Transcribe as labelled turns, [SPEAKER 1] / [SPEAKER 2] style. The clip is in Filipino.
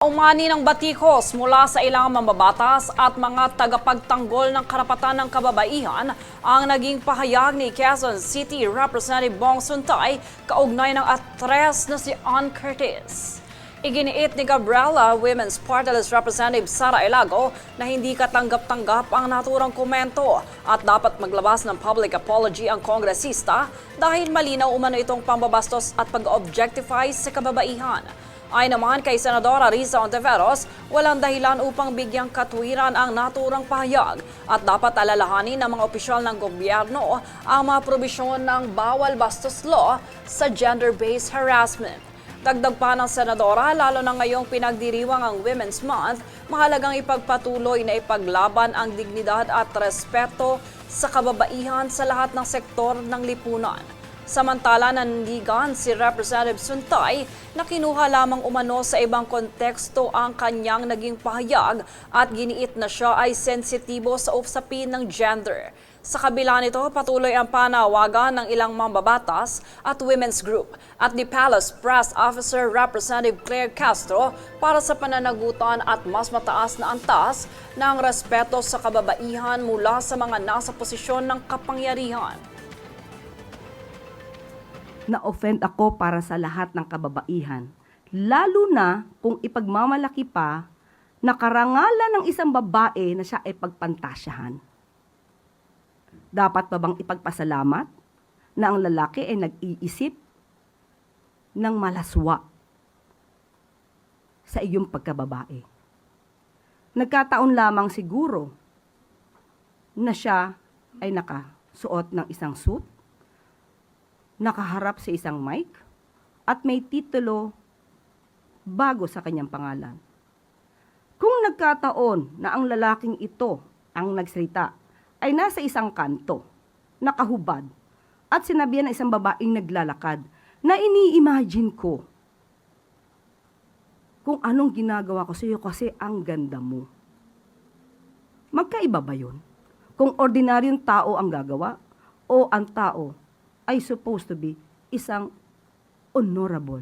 [SPEAKER 1] Kaumani ng batikos mula sa ilang mambabatas at mga tagapagtanggol ng karapatan ng kababaihan ang naging pahayag ni Quezon City Representative Bong Suntay kaugnay ng atres na si Ann Curtis. Iginiit ni Gabriela Women's Party List Representative Sara Ilago na hindi katanggap-tanggap ang naturang komento at dapat maglabas ng public apology ang kongresista dahil malinaw umano itong pambabastos at pag-objectify sa kababaihan. Ay naman kay Senadora Riza Ontiveros, walang dahilan upang bigyang katwiran ang naturang pahayag at dapat alalahanin ng mga opisyal ng gobyerno ang mga probisyon ng bawal bastos law sa gender-based harassment. Dagdag pa ng Senadora, lalo na ngayong pinagdiriwang ang Women's Month, mahalagang ipagpatuloy na ipaglaban ang dignidad at respeto sa kababaihan sa lahat ng sektor ng lipunan. Samantala, nandigan si Representative Suntay na kinuha lamang umano sa ibang konteksto ang kanyang naging pahayag at giniit na siya ay sensitibo sa usapin ng gender. Sa kabila nito, patuloy ang panawagan ng ilang mambabatas at women's group at ni Palace Press Officer Representative Claire Castro para sa pananagutan at mas mataas na antas ng respeto sa kababaihan mula sa mga nasa posisyon ng kapangyarihan.
[SPEAKER 2] Na-offend ako para sa lahat ng kababaihan, lalo na kung ipagmamalaki pa na karangalan ng isang babae na siya ay pagpantasyahan. Dapat ba bang ipagpasalamat na ang lalaki ay nag-iisip ng malaswa sa iyong pagkababae? Nagkataon lamang siguro na siya ay nakasuot ng isang suit, nakaharap sa isang mic, at may titulo bago sa kanyang pangalan. Kung nagkataon na ang lalaking ito ang nagsalita ay nasa isang kanto, nakahubad, at sinabihan ng isang babaeng naglalakad, na ini-imagine ko kung anong ginagawa ko sa iyo kasi ang ganda mo. Magkaiba ba yun? Kung ordinaryong tao ang gagawa o ang tao ay supposed to be isang honorable